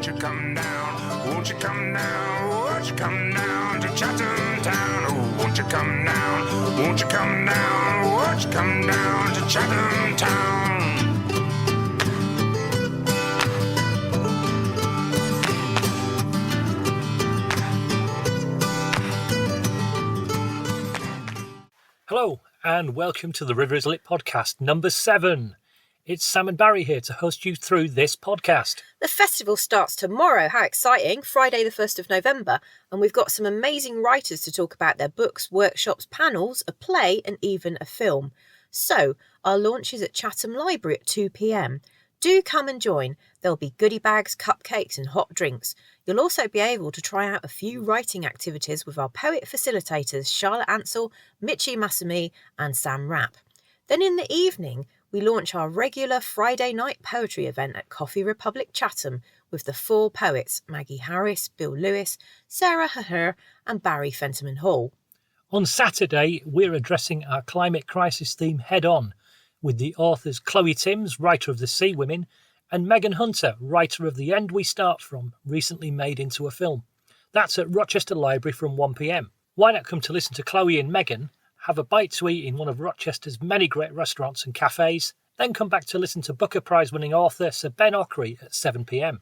won't you come down? Won't you come down? Won't you come down to Chatham Town? Oh, won't you come down? Won't you come down? Won't you come down to Chatham Town? Hello, and welcome to the River Lit podcast number 7. It's Sam and Barry here to host you through this podcast. The festival starts tomorrow. How exciting. Friday the 1st of November. And we've got some amazing writers to talk about their books, workshops, panels, a play and even a film. So, our launch is at Chatham Library at 2 p.m. Do come and join. There'll be goodie bags, cupcakes and hot drinks. You'll also be able to try out a few writing activities with our poet facilitators Charlotte Ansell, Mitchie Massamy and Sam Rapp. Then in the evening, we launch our regular Friday night poetry event at Coffee Republic Chatham with the 4 poets Maggie Harris, Bill Lewis, Sarah Haher and Barry Fentiman Hall. On Saturday, we're addressing our climate crisis theme head on with the authors Chloe Timms, writer of The Sea Women, and Megan Hunter, writer of The End We Start From, recently made into a film. That's at Rochester Library from 1 p.m. Why not come to listen to Chloe and Megan, have a bite to eat in one of Rochester's many great restaurants and cafes, then come back to listen to Booker Prize-winning author Sir Ben Ockery at 7 p.m.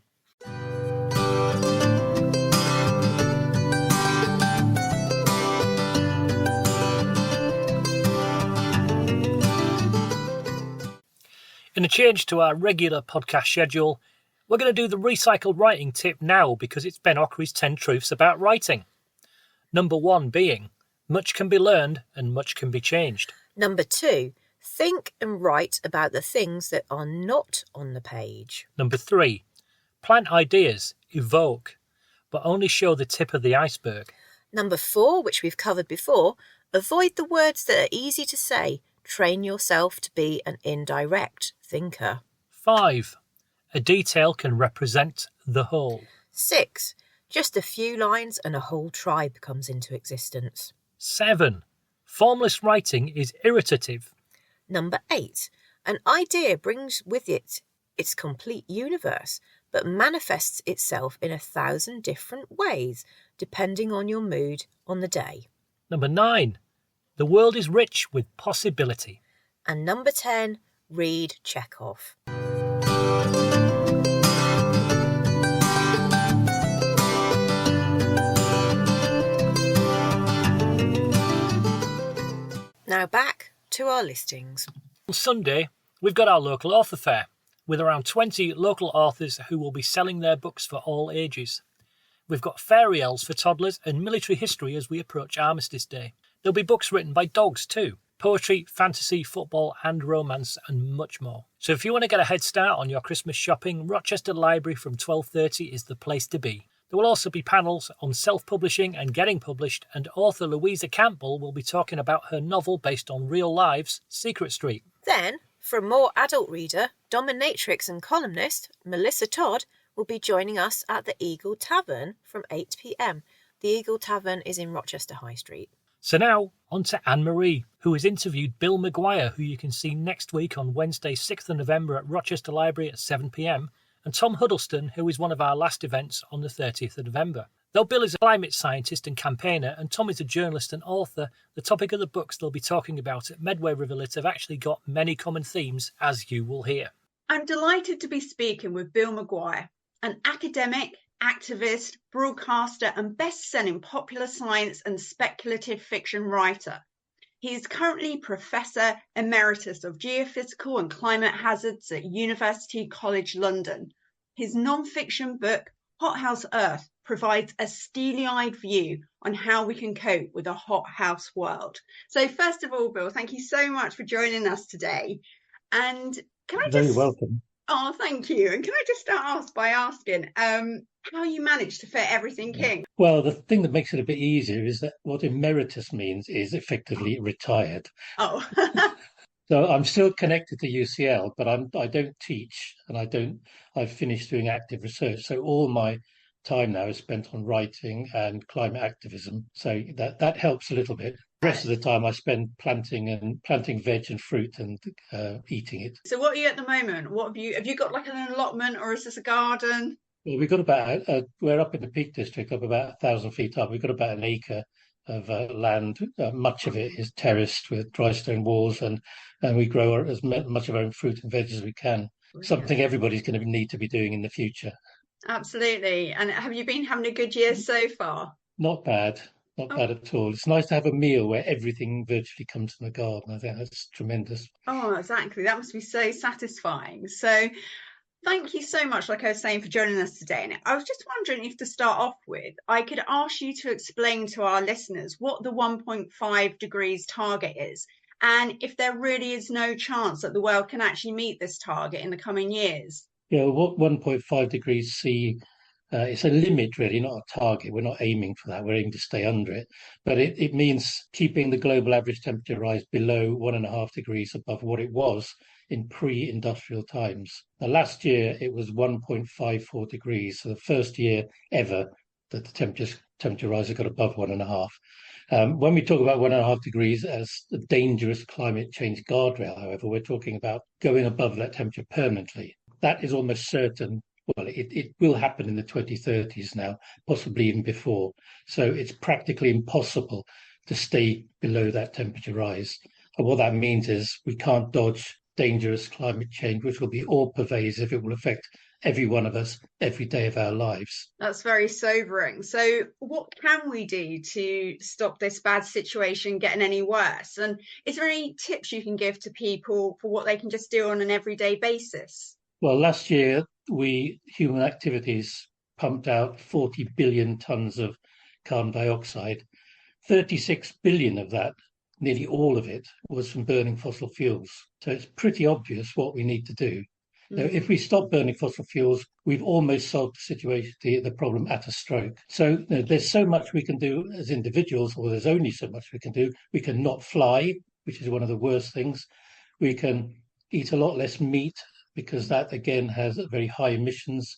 In a change to our regular podcast schedule, we're going to do the recycled writing tip now because it's Ben Ockery's 10 truths about writing. Number 1 being, much can be learned and much can be changed. Number 2, think and write about the things that are not on the page. Number 3, plant ideas, evoke, but only show the tip of the iceberg. Number 4, which we've covered before, avoid the words that are easy to say. Train yourself to be an indirect thinker. 5, a detail can represent the whole. 6, just a few lines and a whole tribe comes into existence. 7, formless writing is irritative. Number 8, an idea brings with it its complete universe, but manifests itself in 1,000 different ways, depending on your mood on the day. Number 9, the world is rich with possibility. And number 10, read Chekhov. Now back to our listings. On Sunday, we've got our local author fair, with around 20 local authors who will be selling their books for all ages. We've got fairy elves for toddlers and military history as we approach Armistice Day. There'll be books written by dogs too. Poetry, fantasy, football and romance and much more. So if you want to get a head start on your Christmas shopping, Rochester Library from 12:30 is the place to be. There will also be panels on self-publishing and getting published, and author Louisa Campbell will be talking about her novel based on real lives, Secret Street. Then, for a more adult reader, dominatrix and columnist Melissa Todd will be joining us at the Eagle Tavern from 8 p.m. The Eagle Tavern is in Rochester High Street. So now, on to Anne-Marie, who has interviewed Bill McGuire, who you can see next week on Wednesday 6th of November at Rochester Library at 7 p.m, and Tom Huddleston, who is one of our last events on the 30th of November. Though Bill is a climate scientist and campaigner, and Tom is a journalist and author, the topic of the books they'll be talking about at Medway River Lit have actually got many common themes, as you will hear. I'm delighted to be speaking with Bill McGuire, an academic, activist, broadcaster and best-selling popular science and speculative fiction writer. He is currently Professor Emeritus of Geophysical and Climate Hazards at University College London. His non-fiction book, Hothouse Earth, provides a steely-eyed view on how we can cope with a hothouse world. So first of all, Bill, thank you so much for joining us today. And can I just... Very welcome. Oh, thank you. And can I just start off by asking how you managed to fit everything in? Well, the thing that makes it a bit easier is that what emeritus means is effectively retired. Oh. So I'm still connected to UCL, but I don't teach and I've finished doing active research. So all my time now is spent on writing and climate activism. So that helps a little bit. The rest of the time I spend planting veg and fruit and eating it. So what are you at the moment? What have you got like an allotment, or is this a garden? Well, we've got about, we're up in the Peak District, up about 1,000 feet up. We've got about an acre of land. Much of it is terraced with dry stone walls, and we grow much of our own fruit and veg as we can. Something everybody's going to need to be doing in the future. Absolutely. And have you been having a good year so far? Not bad, not bad at all. It's nice to have a meal where everything virtually comes from the garden. I think that's tremendous. Oh, exactly. That must be so satisfying. So thank you so much, like I was saying, for joining us today. And I was just wondering if to start off with, I could ask you to explain to our listeners what the 1.5 degrees target is, and if there really is no chance that the world can actually meet this target in the coming years. Yeah, what 1.5 degrees C, it's a limit really, not a target. We're not aiming for that. We're aiming to stay under it. But it means keeping the global average temperature rise below 1.5 degrees above what it was in pre-industrial times. Now, last year, it was 1.54 degrees. So the first year ever that the temperature rise got above 1.5. When we talk about 1.5 degrees as a dangerous climate change guardrail, however, we're talking about going above that temperature permanently. That is almost certain. Well, it will happen in the 2030s now, possibly even before. So it's practically impossible to stay below that temperature rise. And what that means is we can't dodge dangerous climate change, which will be all pervasive. It will affect every one of us every day of our lives. That's very sobering. So what can we do to stop this bad situation getting any worse? And is there any tips you can give to people for what they can just do on an everyday basis? Well, last year, human activities pumped out 40 billion tons of carbon dioxide. 36 billion of that, nearly all of it, was from burning fossil fuels. So it's pretty obvious what we need to do. Now, if we stop burning fossil fuels, we've almost solved the situation, the problem at a stroke. So there's so much we can do as individuals, or there's only so much we can do. We can not fly, which is one of the worst things. We can eat a lot less meat, because that, again, has very high emissions.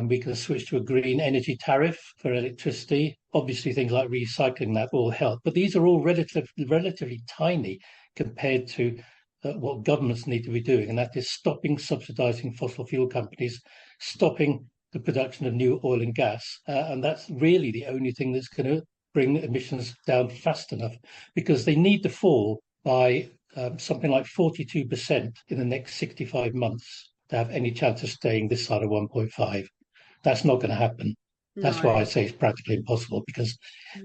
We can switch to a green energy tariff for electricity. Obviously, things like recycling, that all help. But these are all relatively tiny compared to what governments need to be doing, and that is stopping subsidizing fossil fuel companies, stopping the production of new oil and gas. And that's really the only thing that's going to bring emissions down fast enough, because they need to fall by something like 42% in the next 65 months to have any chance of staying this side of 1.5. That's not going to happen. That's why I say it's practically impossible, because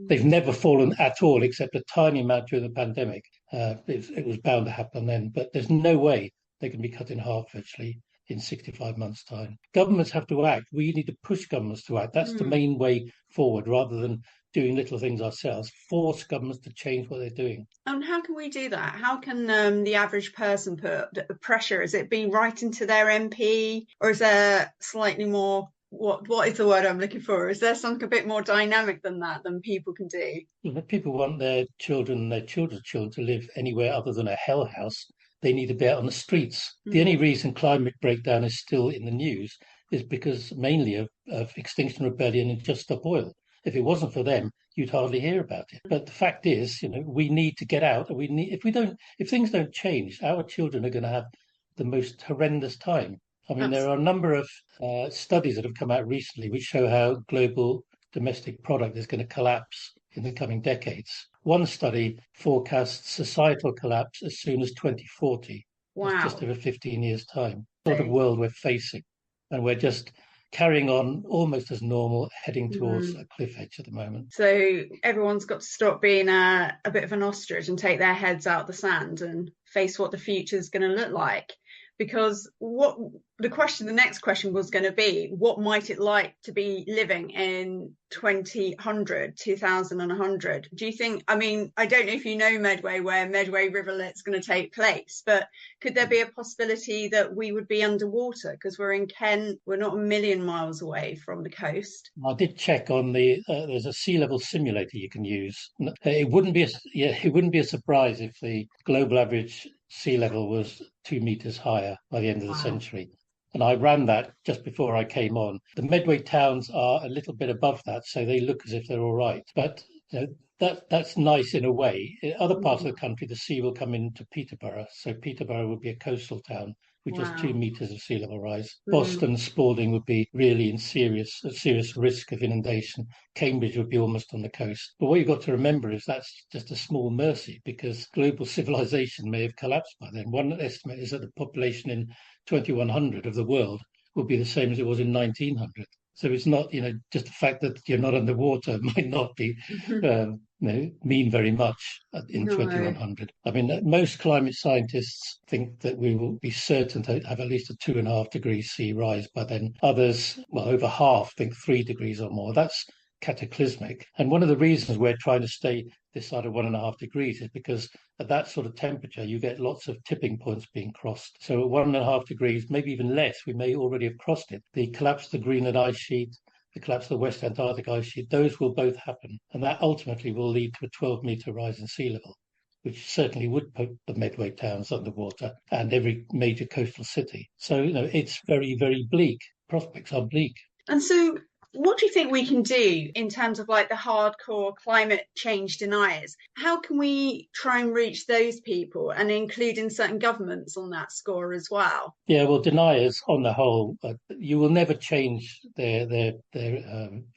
they've never fallen at all, except a tiny amount during the pandemic. It was bound to happen then, but there's no way they can be cut in half virtually in 65 months' time. Governments have to act. We need to push governments to act. That's the main way forward, rather than doing little things ourselves. Force governments to change what they're doing. And how can we do that? How can the average person put pressure? Is it be writing to their MP, or is there slightly more? What is the word I'm looking for? Is there something a bit more dynamic than that than people can do? If people want their children and their children's children to live anywhere other than a hell house, they need to be out on the streets. The only reason climate breakdown is still in the news is because mainly of Extinction Rebellion and Just Stop Oil. If it wasn't for them, you'd hardly hear about it. But the fact is, we need to get out. If things don't change, our children are going to have the most horrendous time. I mean, there are a number of studies that have come out recently which show how global domestic product is going to collapse in the coming decades. One study forecasts societal collapse as soon as 2040. Wow. That's just over 15 years' time. Sort of world we're facing. And we're just carrying on almost as normal, heading towards a cliff edge at the moment. So everyone's got to stop being a bit of an ostrich and take their heads out of the sand and face what the future is going to look like. Because the next question was going to be, what might it like to be living in 2100? Do you think, I mean, I don't know if you know Medway, where Medway River Lit is going to take place, but could there be a possibility that we would be underwater? Because we're in Kent, we're not a million miles away from the coast. I did check on there's a sea level simulator you can use. It wouldn't be a surprise if the global average sea level was 2 meters higher by the end of the century. And I ran that just before I came on. The Medway towns are a little bit above that, so they look as if they're all right. But that's nice in a way. In other parts of the country, the sea will come into Peterborough. So Peterborough would be a coastal town, with just 2 Wow. meters of sea level rise. Mm. Boston, Spalding would be really in serious risk of inundation. Cambridge would be almost on the coast. But what you've got to remember is that's just a small mercy, because global civilization may have collapsed by then. One estimate is that the population in 2100 of the world will be the same as it was in 1900. So it's not, just the fact that you're not underwater might not be mean very much in No. 2100. I mean, most climate scientists think that we will be certain to have at least a 2.5 degrees sea rise by then. Others, well, over half think 3 degrees or more. That's cataclysmic. And one of the reasons we're trying to stay this side of 1.5 degrees is because at that sort of temperature, you get lots of tipping points being crossed. So at 1.5 degrees, maybe even less, we may already have crossed it. The collapse of the Greenland ice sheet, the collapse of the West Antarctic ice sheet, those will both happen. And that ultimately will lead to a 12-meter rise in sea level, which certainly would put the Medway towns underwater and every major coastal city. So, it's very, very bleak. Prospects are bleak. And so what do you think we can do in terms of like the hardcore climate change deniers? How can we try and reach those people and including certain governments on that score as well? Yeah, well, deniers on the whole, you will never change their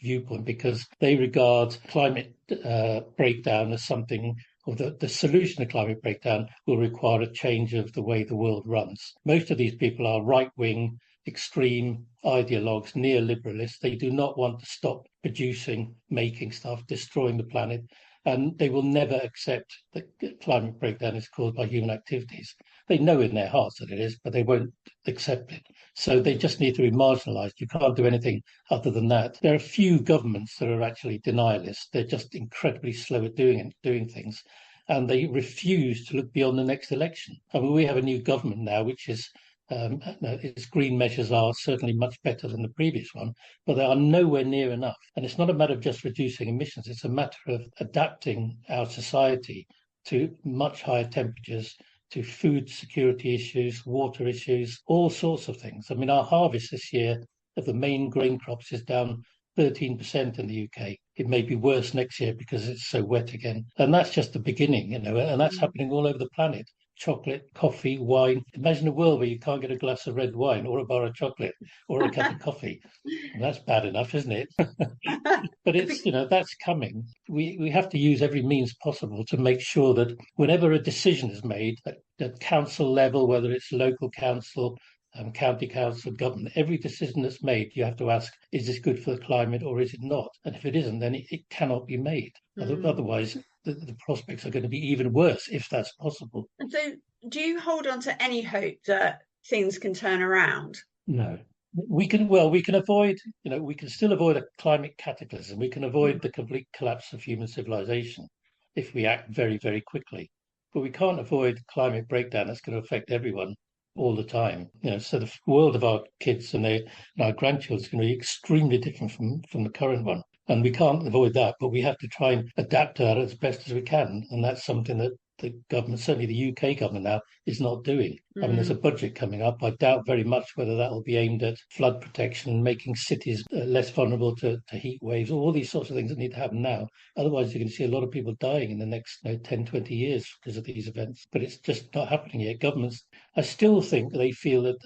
viewpoint, because they regard climate breakdown as something, or the solution to climate breakdown will require a change of the way the world runs. Most of these people are right-wing, extreme ideologues, neoliberalists. They do not want to stop producing, making stuff, destroying the planet, and they will never accept that climate breakdown is caused by human activities. They know in their hearts that it is, but they won't accept it. So they just need to be marginalised. You can't do anything other than that. There are a few governments that are actually denialists. They're just incredibly slow at doing things, and they refuse to look beyond the next election. I mean, we have a new government now, which is its green measures are certainly much better than the previous one, but they are nowhere near enough. And it's not a matter of just reducing emissions, it's a matter of adapting our society to much higher temperatures, to food security issues, water issues, all sorts of things. I mean, our harvest this year of the main grain crops is down 13% in the UK. It may be worse next year because it's so wet again. And that's just the beginning, and that's happening all over the planet. Chocolate, coffee, wine. Imagine a world where you can't get a glass of red wine or a bar of chocolate or a cup of coffee. And that's bad enough, isn't it? But it's, that's coming. We have to use every means possible to make sure that whenever a decision is made at council level, whether it's local council, county council, government, every decision that's made, you have to ask, is this good for the climate or is it not? And if it isn't, then it cannot be made. Otherwise, the prospects are going to be even worse, if that's possible. And so do you hold on to any hope that things can turn around? No. We can avoid, we can still avoid a climate cataclysm. We can avoid the complete collapse of human civilization if we act very, very quickly. But we can't avoid climate breakdown that's going to affect everyone all the time. So the world of our kids and our grandchildren is going to be extremely different from the current one. And we can't avoid that, but we have to try and adapt to that as best as we can. And that's something that the government, certainly the UK government now, is not doing. I mean, there's a budget coming up. I doubt very much whether that will be aimed at flood protection, making cities less vulnerable to heat waves, all these sorts of things that need to happen now. Otherwise, you're going to see a lot of people dying in the next 10, 20 years because of these events. But it's just not happening yet. Governments, I still think they feel that,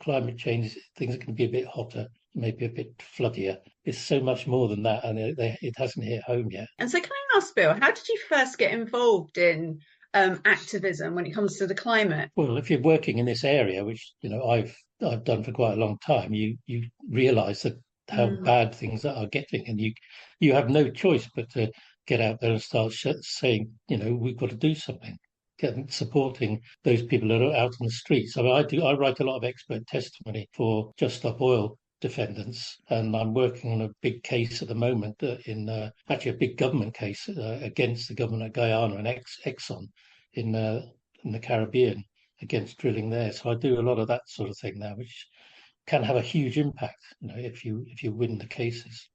climate change, things are going to be a bit hotter, maybe a bit floodier. It's so much more than that, and it hasn't hit home yet. And so can I ask, Bill, how did you first get involved in activism when it comes to the climate? Well, if you're working in this area, which I've done for quite a long time, you realise that how bad things are getting, and you have no choice but to get out there and start saying, we've got to do something. Supporting those people that are out on the streets. I mean, I write a lot of expert testimony for Just Stop Oil defendants, and I'm working on a big case at the moment actually a big government case against the government of Guyana and Exxon in the Caribbean against drilling there. So I do a lot of that sort of thing now, which can have a huge impact, if you win the cases.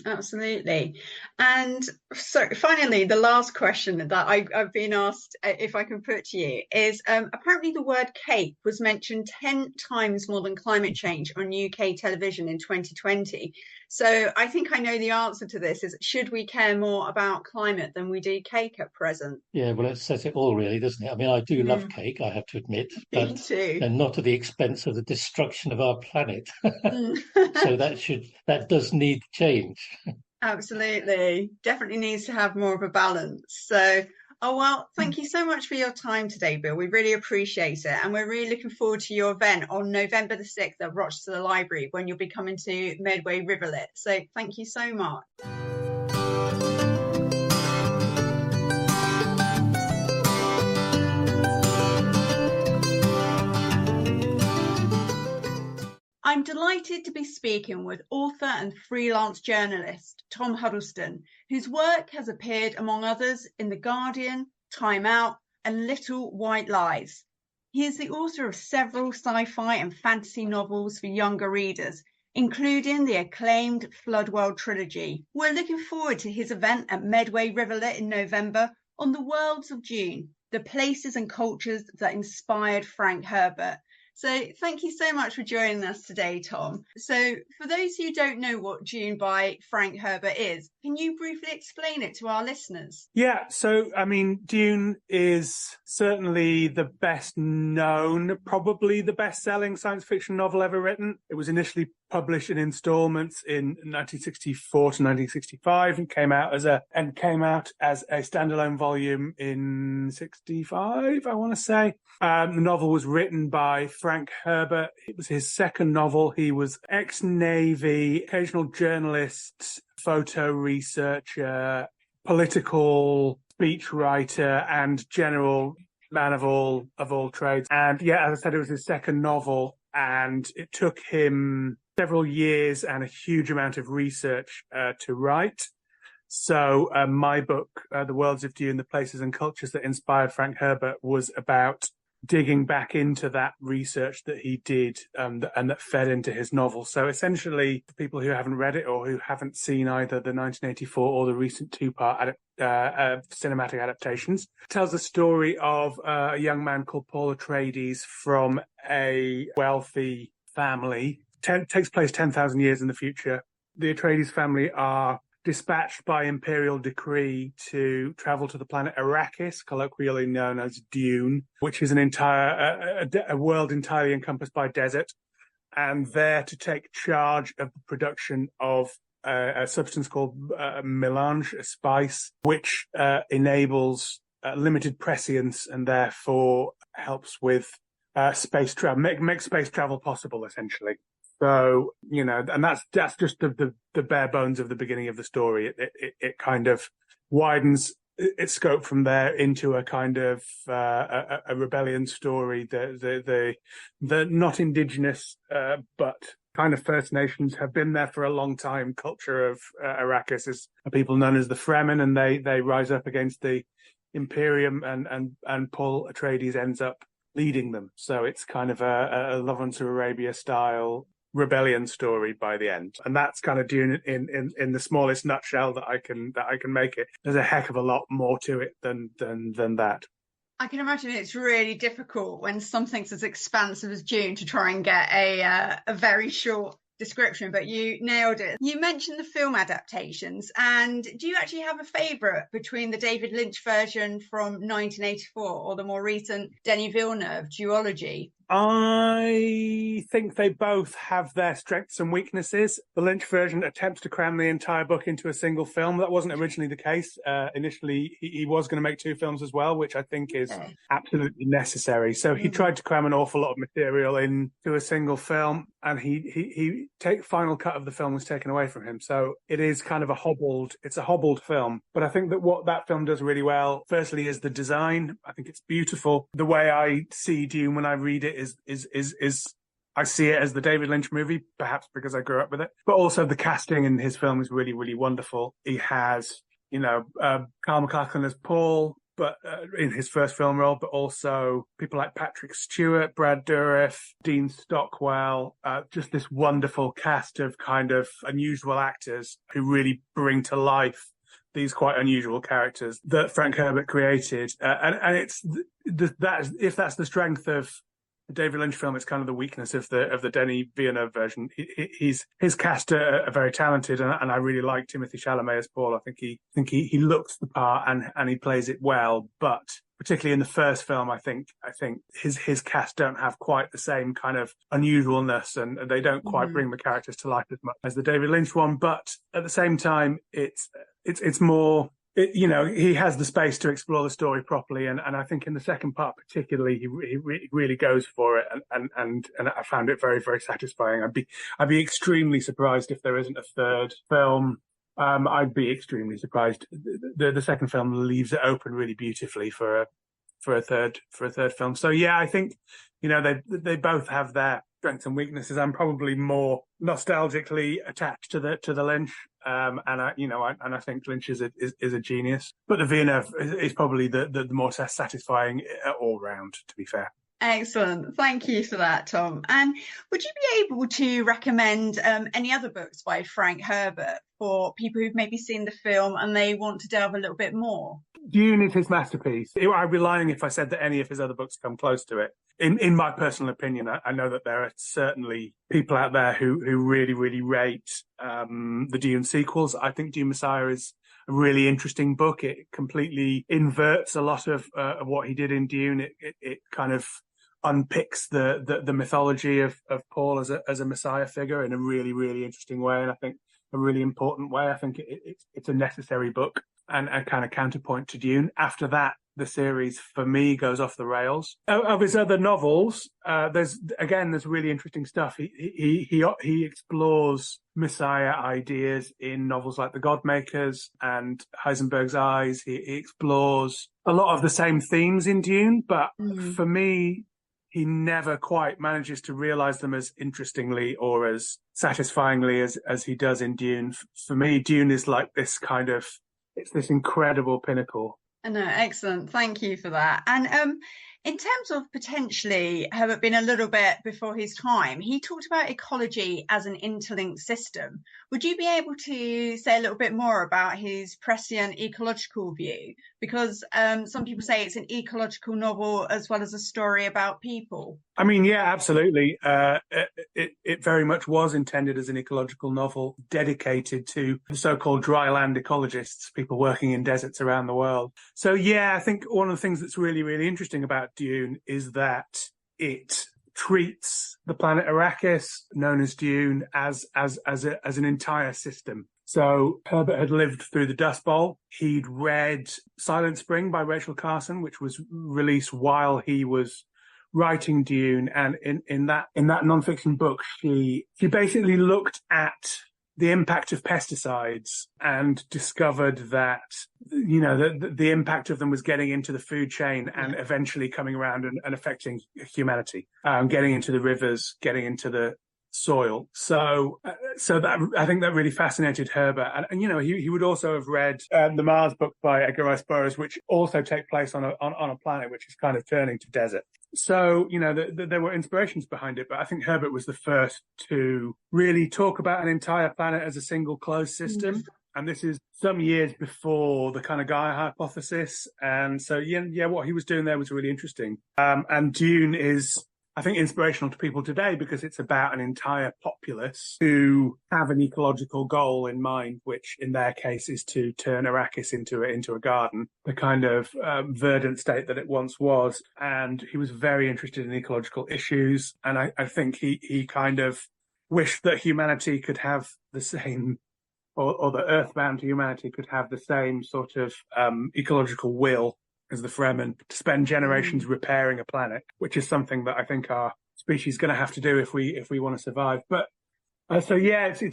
Absolutely. And so finally, the last question that I've been asked, if I can put to you, is apparently the word cake was mentioned 10 times more than climate change on UK television in 2020. So I think I know the answer to this is, should we care more about climate than we do cake at present? Yeah, well, it says it all, really, doesn't it? I mean, I do love Mm, cake, I have to admit, me but too. and not at the expense of the destruction of our planet. Mm. So that does need change. Absolutely. Definitely needs to have more of a balance. So, oh, well, thank you so much for your time today, Bill. We really appreciate it. And we're really looking forward to your event on November the 6th at Rochester Library when you'll be coming to Medway River Lit. So thank you so much. I'm delighted to be speaking with author and freelance journalist Tom Huddleston, whose work has appeared, among others, in The Guardian, Time Out, and Little White Lies. He is the author of several sci-fi and fantasy novels for younger readers, including the acclaimed Floodworld trilogy. We're looking forward to his event at Medway River Lit in November on the Worlds of June, the places and cultures that inspired Frank Herbert. So thank you so much for joining us today, Tom. So for those who don't know what Dune by Frank Herbert is, can you briefly explain it to our listeners? Yeah, so I mean, Dune is certainly the best known, probably the best-selling science fiction novel ever written. It was initially published in installments in 1964 to 1965 and came out as a standalone volume in 65, I want to say. The novel was written by Frank Herbert. It was his second novel. He was ex-Navy, occasional journalist, photo researcher, political speechwriter, and general man of all trades. And yeah, as I said, it was his second novel, and it took him several years and a huge amount of research to write. So my book, The Worlds of Dune, The Places and Cultures That Inspired Frank Herbert, was about digging back into that research that he did and that fed into his novel. So essentially, for people who haven't read it or who haven't seen either the 1984 or the recent two-part cinematic adaptations, it tells the story of a young man called Paul Atreides from a wealthy family. Takes place 10,000 years in the future. The Atreides family are dispatched by imperial decree to travel to the planet Arrakis, colloquially known as Dune, which is a world entirely encompassed by desert, and there to take charge of the production of a substance called melange, a spice, which enables limited prescience and therefore helps with space travel, make space travel possible, essentially. So, and that's just the bare bones of the beginning of the story. It kind of widens its scope from there into a kind of a rebellion story. The not indigenous but kind of First Nations have been there for a long time. Culture of Arrakis is a people known as the Fremen, and they rise up against the Imperium, and Paul Atreides ends up leading them. So it's kind of a Lawrence of Arabia style rebellion story by the end, and that's kind of Dune in the smallest nutshell that I can make it. There's a heck of a lot more to it than that. I can imagine it's really difficult when something's as expansive as Dune to try and get a very short description, but you nailed it. You mentioned the film adaptations, and do you actually have a favourite between the David Lynch version from 1984 or the more recent Denis Villeneuve duology? I think they both have their strengths and weaknesses. The Lynch version attempts to cram the entire book into a single film. That wasn't originally the case. Initially, he was going to make two films as well, which I think is absolutely necessary. So he tried to cram an awful lot of material into a single film, and final cut of the film was taken away from him. So it is kind of a hobbled film. But I think that what that film does really well, firstly, is the design. I think it's beautiful. The way I see Dune when I read it is I see it as the David Lynch movie, perhaps because I grew up with it, but also the casting in his film is really, really wonderful. He has, Carl MacLachlan as Paul, but in his first film role, but also people like Patrick Stewart, Brad Dourif, Dean Stockwell, just this wonderful cast of kind of unusual actors who really bring to life these quite unusual characters that Frank Herbert created. And it's that if that's the strength of the David Lynch film, it's kind of the weakness of the Denis Villeneuve version. His cast are very talented, and I really like Timothée Chalamet as Paul. I think he looks the part and he plays it well. But particularly in the first film, I think his cast don't have quite the same kind of unusualness, and they don't quite bring the characters to life as much as the David Lynch one. But at the same time, it's more. He has the space to explore the story properly, and I think in the second part particularly, he really goes for it, and I found it very, very satisfying. I'd be extremely surprised if there isn't a third film. I'd be extremely surprised. The second film leaves it open really beautifully for a third film. So yeah, I think they both have their strengths and weaknesses. I'm probably more nostalgically attached to the Lynch, and I think Lynch is a genius. But the Villeneuve is probably the more satisfying all round, to be fair. Excellent. Thank you for that, Tom. And would you be able to recommend any other books by Frank Herbert for people who've maybe seen the film and they want to delve a little bit more? Dune is his masterpiece. I'd be lying if I said that any of his other books come close to it. In my personal opinion, I know that there are certainly people out there who really, really rate the Dune sequels. I think Dune Messiah is a really interesting book. It completely inverts a lot of what he did in Dune. It kind of unpicks the mythology of Paul as a Messiah figure in a really, really interesting way, and I think a really important way. I think it's a necessary book and a kind of counterpoint to Dune. After that, the series for me goes off the rails. Of his other novels, there's really interesting stuff. He explores Messiah ideas in novels like The Godmakers and Heisenberg's Eyes. He explores a lot of the same themes in Dune, but for me, he never quite manages to realize them as interestingly or as satisfyingly as he does in Dune. For me, Dune is like this kind of, it's this incredible pinnacle. No, excellent. Thank you for that. And in terms of potentially Herbert being a little bit before his time, he talked about ecology as an interlinked system. Would you be able to say a little bit more about his prescient ecological view? Because some people say it's an ecological novel as well as a story about people. I mean, yeah, absolutely. It very much was intended as an ecological novel dedicated to the so-called dry land ecologists, people working in deserts around the world. So, yeah, I think one of the things that's really, really interesting about Dune is that it treats the planet Arrakis, known as Dune, as an entire system. So Herbert had lived through the Dust Bowl. He'd read Silent Spring by Rachel Carson, which was released while he was writing Dune, and in that nonfiction book, she basically looked at the impact of pesticides and discovered that the impact of them was getting into the food chain and eventually coming around and affecting humanity, getting into the rivers, getting into the soil. So that, I think that really fascinated Herbert. And he would also have read the Mars book by Edgar Rice Burroughs, which also take place on a planet which is kind of turning to desert. So, there were inspirations behind it, but I think Herbert was the first to really talk about an entire planet as a single closed system. And this is some years before the kind of Gaia hypothesis. And so, what he was doing there was really interesting. And Dune is, I think, inspirational to people today because it's about an entire populace who have an ecological goal in mind, which in their case is to turn Arrakis into a garden, the kind of verdant state that it once was. And he was very interested in ecological issues. And I think he kind of wished that humanity could have the same, or the earthbound humanity could have the same sort of ecological will as the Fremen, to spend generations repairing a planet, which is something that I think our species is going to have to do if we want to survive. But it's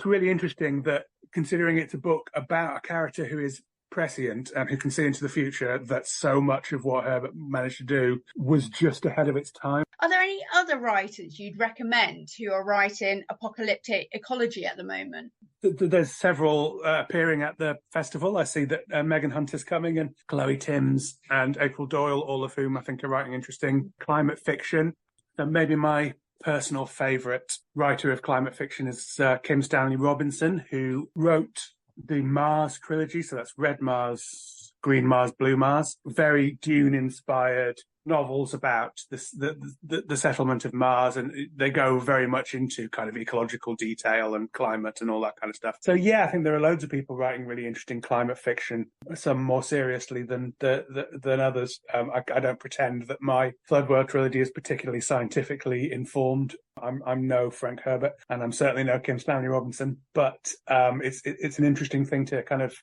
really interesting that, considering it's a book about a character who is prescient and who can see into the future, that so much of what Herbert managed to do was just ahead of its time. Are there any other writers you'd recommend who are writing apocalyptic ecology at the moment? There's several appearing at the festival. I see that Megan Hunter's coming, and Chloe Timms and April Doyle, all of whom I think are writing interesting climate fiction. So maybe my personal favourite writer of climate fiction is Kim Stanley Robinson, who wrote the Mars trilogy. So that's Red Mars, Green Mars, Blue Mars. Very Dune-inspired novels about the settlement of Mars, and they go very much into kind of ecological detail and climate and all that kind of stuff. So yeah, I think there are loads of people writing really interesting climate fiction, some more seriously than others. I don't pretend that my Flood World trilogy is particularly scientifically informed. I'm no Frank Herbert, and I'm certainly no Kim Stanley Robinson, but it's an interesting thing to kind of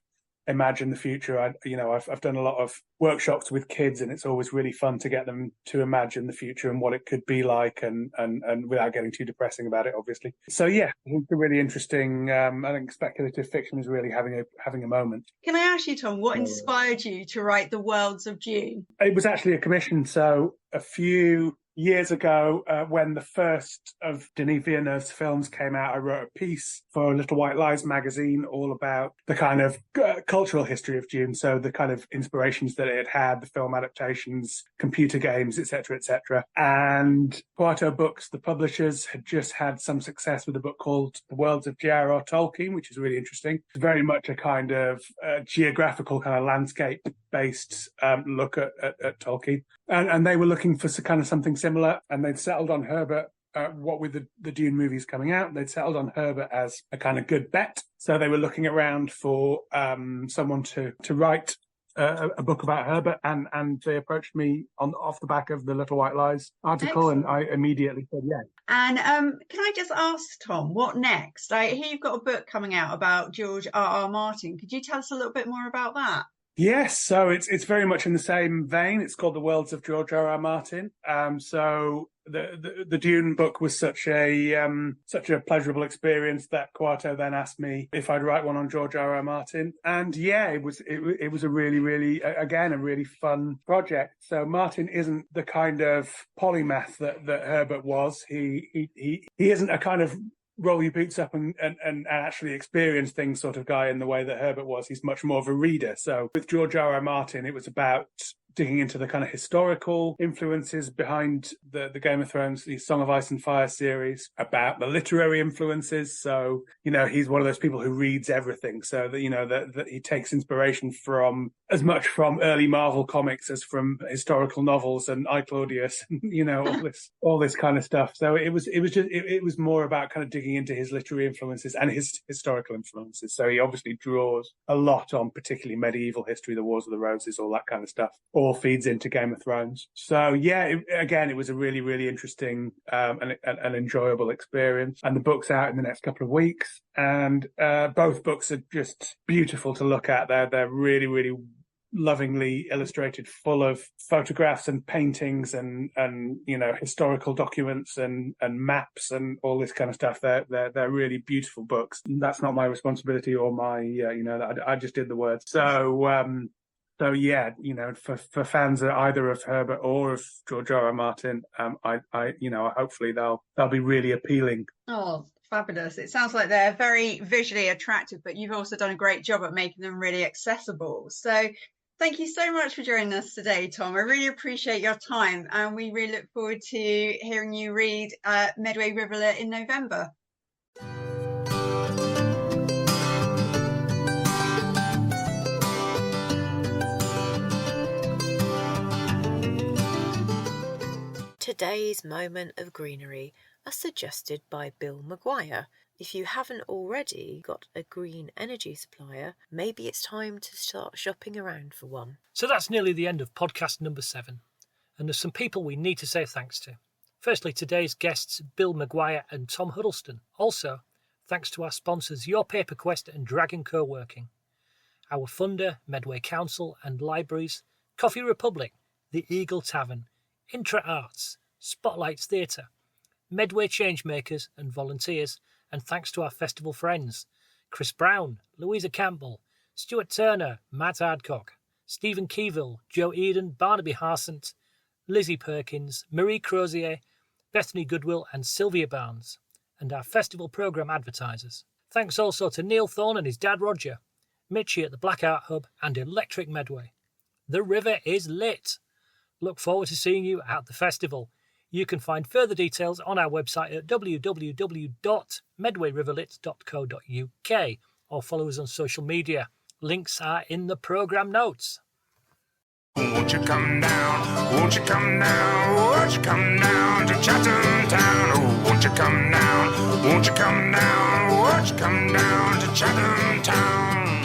imagine the future. I've done a lot of workshops with kids, and it's always really fun to get them to imagine the future and what it could be like, and without getting too depressing about it, obviously. So yeah, it's really interesting. I think speculative fiction is really having a moment. Can I ask you, Tom, what inspired you to write The Worlds of Dune? It was actually a commission. So a few years ago, when the first of Denis Villeneuve's films came out, I wrote a piece for Little White Lies magazine all about the kind of cultural history of Dune, so the kind of inspirations that it had, the film adaptations, computer games, etc., etc. And Quarto Books, the publishers, had just had some success with a book called The Worlds of J.R.R. Tolkien, which is really interesting. It's very much a kind of geographical kind of landscape-based look at Tolkien. And they were looking for kind of something similar, and they'd settled on Herbert. What with the Dune movies coming out, they'd settled on Herbert as a kind of good bet. So they were looking around for someone to write a book about Herbert, and they approached me off the back of the Little White Lies article. Excellent. And I immediately said yes. And can I just ask, Tom, what next? I hear you've got a book coming out about George R.R. Martin. Could you tell us a little bit more about that? Yes, so it's very much in the same vein. It's called The Worlds of George R.R. Martin. So the Dune book was such a pleasurable experience that Quarto then asked me if I'd write one on George R.R. Martin, and yeah, it was a really again a really fun project. So Martin isn't the kind of polymath that Herbert was. He isn't a kind of roll your boots up and actually experience things sort of guy in the way that Herbert was. He's much more of a reader. So with George R.R. Martin, it was about digging into the kind of historical influences behind the Game of Thrones, the Song of Ice and Fire series, about the literary influences. So, he's one of those people who reads everything. So that, that he takes inspiration from as much from early Marvel comics as from historical novels and I, Claudius, all this kind of stuff. So it was more about kind of digging into his literary influences and his historical influences. So he obviously draws a lot on particularly medieval history, the Wars of the Roses, all that kind of stuff. All feeds into Game of Thrones. So yeah, it was a really, really interesting and enjoyable experience. And the book's out in the next couple of weeks. And both books are just beautiful to look at. They're really, really lovingly illustrated, full of photographs and paintings and historical documents and maps and all this kind of stuff. They're really beautiful books. That's not my responsibility or my I just did the words. So yeah, for fans of either of Herbert or of George R.R. Martin, hopefully they'll be really appealing. Oh, fabulous. It sounds like they're very visually attractive, but you've also done a great job at making them really accessible. So thank you so much for joining us today, Tom. I really appreciate your time, and we really look forward to hearing you read Medway River Lit in November. Today's moment of greenery are suggested by Bill McGuire. If you haven't already got a green energy supplier, maybe it's time to start shopping around for one. So that's nearly the end of podcast number 7. And there's some people we need to say thanks to. Firstly, today's guests, Bill McGuire and Tom Huddleston. Also, thanks to our sponsors, Your Paper Quest and Dragon Co-working. Our funder, Medway Council and Libraries, Coffee Republic, The Eagle Tavern, Intra Arts, Spotlights Theatre, Medway Changemakers and volunteers, and thanks to our festival friends, Chris Brown, Louisa Campbell, Stuart Turner, Matt Adcock, Stephen Keeville, Joe Eden, Barnaby Harsant, Lizzie Perkins, Marie Crozier, Bethany Goodwill and Sylvia Barnes, and our festival programme advertisers. Thanks also to Neil Thorne and his dad Roger, Mitchie at the Black Art Hub and Electric Medway. The river is lit. Look forward to seeing you at the festival. You can find further details on our website at www.medwayriverlit.co.uk or follow us on social media. Links are in the programme notes. Won't you come down? Won't you come down? Won't you come down to Chatham Town? Oh, won't you come down? Won't you come down? Won't you come down to Chatham Town?